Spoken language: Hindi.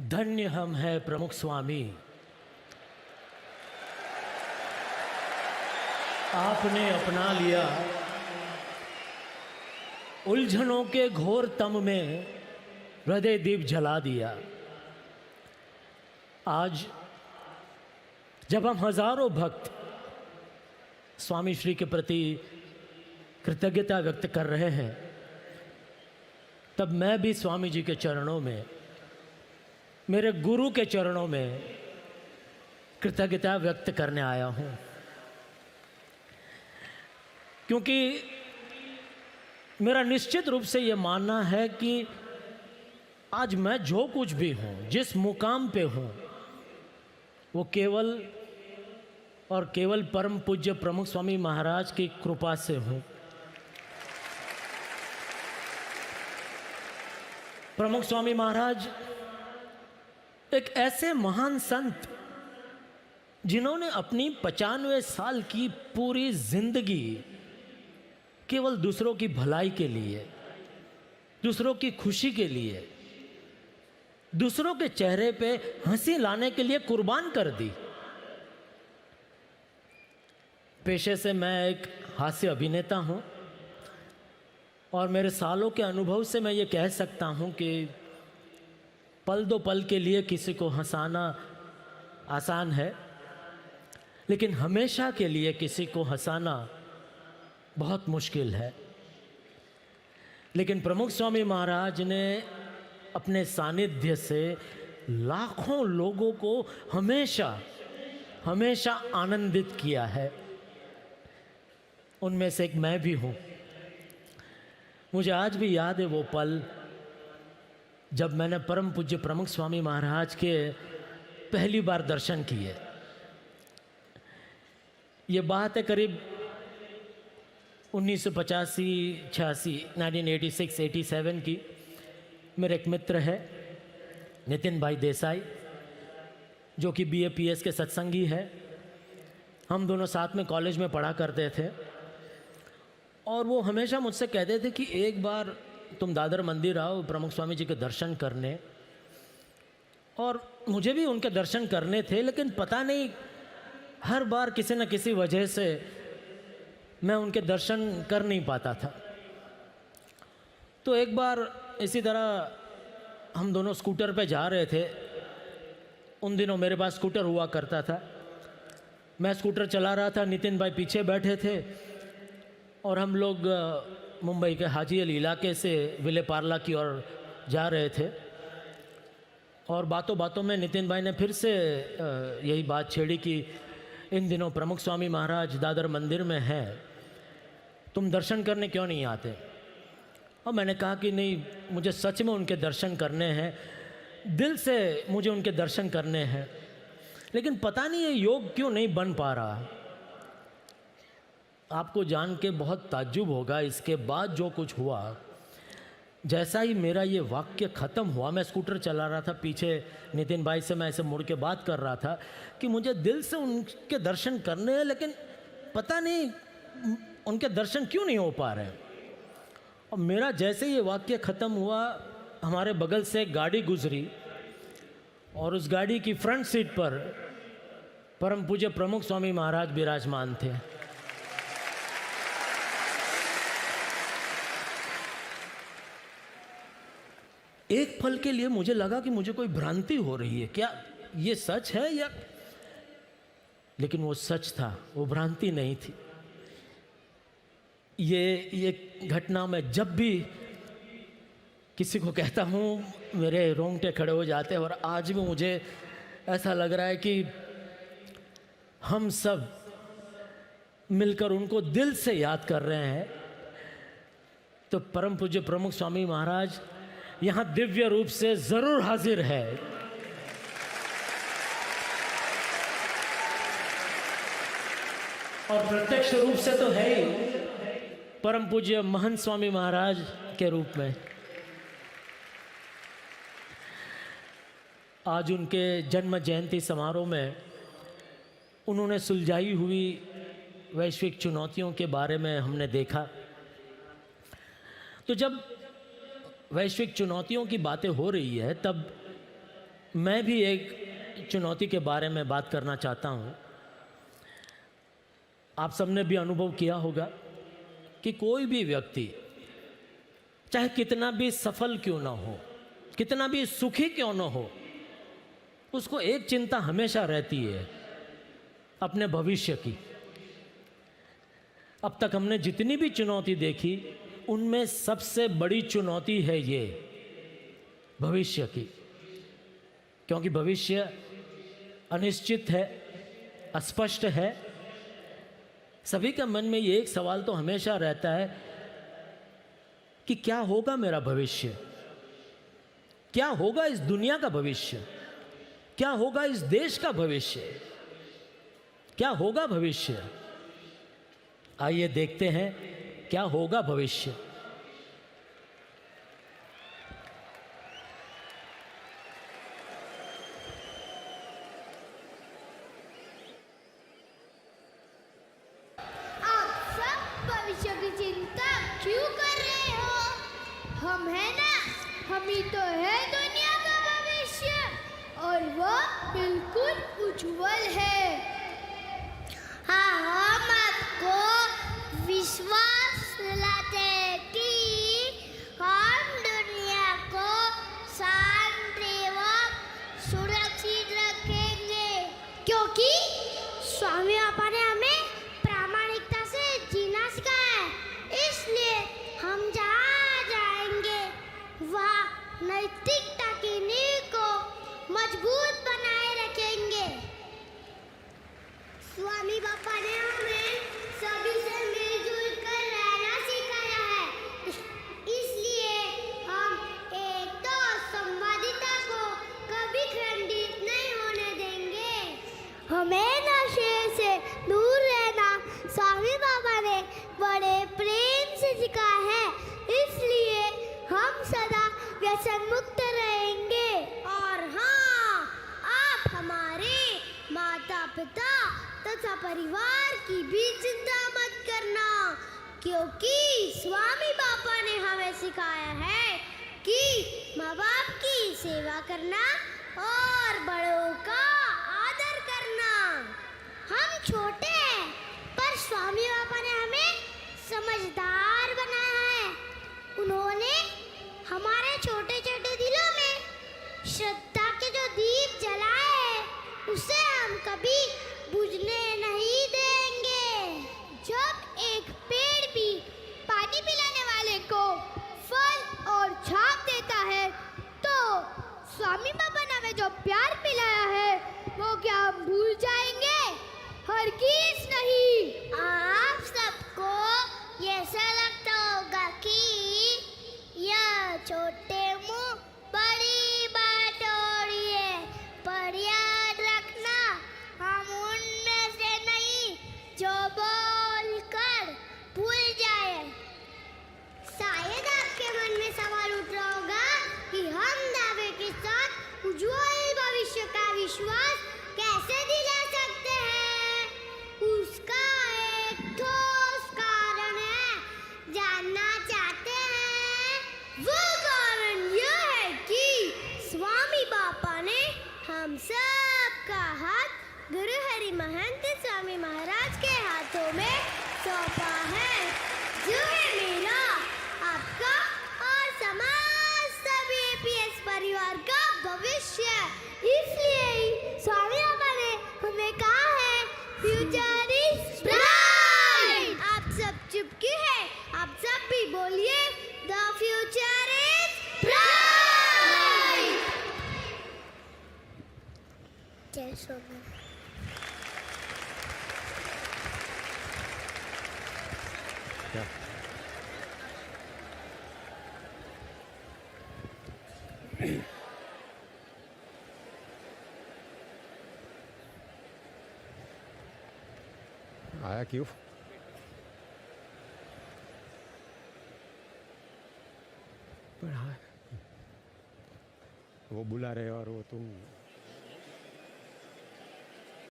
धन्य हम हैं प्रमुख स्वामी, आपने अपना लिया उलझनों के घोर तम में हृदय दीप जला दिया। आज जब हम हजारों भक्त स्वामी श्री के प्रति कृतज्ञता व्यक्त कर रहे हैं, तब मैं भी स्वामी जी के चरणों में, मेरे गुरु के चरणों में कृतज्ञता व्यक्त करने आया हूँ। क्योंकि मेरा निश्चित रूप से ये मानना है कि आज मैं जो कुछ भी हूँ, जिस मुकाम पे हूँ, वो केवल और केवल परम पूज्य प्रमुख स्वामी महाराज की कृपा से हूँ। प्रमुख स्वामी महाराज एक ऐसे महान संत जिन्होंने अपनी 95 साल की पूरी जिंदगी केवल दूसरों की भलाई के लिए, दूसरों की खुशी के लिए, दूसरों के चेहरे पे हंसी लाने के लिए कुर्बान कर दी। पेशे से मैं एक हास्य अभिनेता हूँ और मेरे सालों के अनुभव से मैं ये कह सकता हूँ कि पल दो पल के लिए किसी को हंसाना आसान है, लेकिन हमेशा के लिए किसी को हंसाना बहुत मुश्किल है। लेकिन प्रमुख स्वामी महाराज ने अपने सानिध्य से लाखों लोगों को हमेशा हमेशा आनंदित किया है। उनमें से एक मैं भी हूँ। मुझे आज भी याद है वो पल जब मैंने परम पूज्य प्रमुख स्वामी महाराज के पहली बार दर्शन किए। ये बात है करीब 1985-86 1986-87 की। मेरे एक मित्र है नितिन भाई देसाई, जो कि BAPS के सत्संगी है। हम दोनों साथ में कॉलेज में पढ़ा करते थे और वो हमेशा मुझसे कहते थे कि एक बार तुम दादर मंदिर आओ प्रमुख स्वामी जी के दर्शन करने। और मुझे भी उनके दर्शन करने थे, लेकिन पता नहीं हर बार किसी न किसी वजह से मैं उनके दर्शन कर नहीं पाता था। तो एक बार इसी तरह हम दोनों स्कूटर पे जा रहे थे। उन दिनों मेरे पास स्कूटर हुआ करता था। मैं स्कूटर चला रहा था, नितिन भाई पीछे बैठे थे और हम लोग मुंबई के हाजी अली इलाके से विले पार्ला की ओर जा रहे थे। और बातों बातों में नितिन भाई ने फिर से यही बात छेड़ी कि इन दिनों प्रमुख स्वामी महाराज दादर मंदिर में हैं, तुम दर्शन करने क्यों नहीं आते? और मैंने कहा कि नहीं, मुझे सच में उनके दर्शन करने हैं, दिल से मुझे उनके दर्शन करने हैं, लेकिन पता नहीं ये योग क्यों नहीं बन पा रहा। आपको जान के बहुत ताज्जुब होगा, इसके बाद जो कुछ हुआ, जैसा ही मेरा ये वाक्य ख़त्म हुआ, मैं स्कूटर चला रहा था, पीछे नितिन भाई से मैं ऐसे मुड़ के बात कर रहा था कि मुझे दिल से उनके दर्शन करने हैं, लेकिन पता नहीं उनके दर्शन क्यों नहीं हो पा रहे। और मेरा जैसे ये वाक्य ख़त्म हुआ, हमारे बगल से एक गाड़ी गुजरी और उस गाड़ी की फ्रंट सीट पर परम पूज्य प्रमुख स्वामी महाराज विराजमान थे। एक पल के लिए मुझे लगा कि मुझे कोई भ्रांति हो रही है, क्या ये सच है या, लेकिन वो सच था, वो भ्रांति नहीं थी। ये घटना मैं जब भी किसी को कहता हूँ मेरे रोंगटे खड़े हो जाते हैं। और आज भी मुझे ऐसा लग रहा है कि हम सब मिलकर उनको दिल से याद कर रहे हैं। तो परम पूज्य प्रमुख स्वामी महाराज यहाँ दिव्य रूप से जरूर हाजिर है। और प्रत्यक्ष रूप से तो है ही, परम पूज्य महंत स्वामी महाराज के रूप में। आज उनके जन्म जयंती समारोह में उन्होंने सुलझाई हुई वैश्विक चुनौतियों के बारे में हमने देखा। तो जब वैश्विक चुनौतियों की बातें हो रही है, तब मैं भी एक चुनौती के बारे में बात करना चाहता हूँ। आप सबने भी अनुभव किया होगा कि कोई भी व्यक्ति चाहे कितना भी सफल क्यों ना हो, कितना भी सुखी क्यों ना हो, उसको एक चिंता हमेशा रहती है, अपने भविष्य की। अब तक हमने जितनी भी चुनौती देखी, उनमें सबसे बड़ी चुनौती है ये भविष्य की, क्योंकि भविष्य अनिश्चित है, अस्पष्ट है। सभी के मन में ये एक सवाल तो हमेशा रहता है कि क्या होगा मेरा भविष्य, क्या होगा इस दुनिया का भविष्य, क्या होगा इस देश का भविष्य, क्या होगा भविष्य। आइए देखते हैं क्या होगा भविष्य। हम है ना, हम ही तो है दुनिया का भविष्य, और वो बिल्कुल उज्जवल है। हाँ, हम आपको विश्वास दिलाते हैं कि हम दुनिया को शांत एवं सुरक्षित रखेंगे, क्योंकि स्वामी बाबा ने हमें प्रामाणिकता से जीना सिखाया है। इसलिए हम जहाँ वहाँ नैतिकता की नींव को मजबूत बनाए रखेंगे। स्वामी बाबा ने हमें सभी से मिलजुल कर रहना सिखाया है। इसलिए हम एकता और संवादिता को कभी खंडित नहीं होने देंगे। हमें नशे से दूर रहना स्वामी बाबा ने बड़े प्रेम से सिखाया है। इसलिए हम सदा व्यसन मुक्त रहेंगे। और हाँ, आप हमारे माता पिता तथा परिवार की भी चिंता मत करना, क्योंकि स्वामी बाबा ने हमें सिखाया है कि माँ बाप की सेवा करना और बड़ों का आदर करना। हम छोटे हैं, पर स्वामी बाबा ने हमें समझदार बनाया है। उन्होंने हमारे छोटे छोटे दिलों में श्रद्धा के जो दीप जलाए हैं, उसे हम कभी बुझने नहीं देंगे। जब एक पेड़ भी पानी पिलाने वाले को फल और छाप देता है, तो स्वामी बाबा ने हमें जो प्यार पिलाया है, वो क्या हम भूल जाएंगे? हरगिज़ नहीं। आप सबको ये ऐसा लगता होगा कि यह छोटे मुंह बड़ी बात हो रही है, पर याद रखना, हम उनमें से नहीं जो बोलकर भूल जाए। शायद आपके मन में सवाल उठ रहा होगा कि हम दावे के साथ उज्जवल भविष्य का विश्वास कैसे दिला सकते हैं। उसका एक ठोस कारण है, जानना चाहते हैं? वो कारण यह है कि स्वामी बाबा ने हम सब का हाथ गुरु हरि महंत स्वामी महाराज के हाथों में सौंपा है, जो है मेरा, आपका और समाज सभी APS परिवार का भविष्य। इसलिए ही स्वामी बाबा ने हमें कहा है, फ्यूचर इज ब्राइट। आप सब चुप क्यों है? आप सब भी बोलिए, द फ्यूचर इज ब्राइट। जय स्वामी। आया क्यों? पर हाँ, वो बुला रहे और वो तुम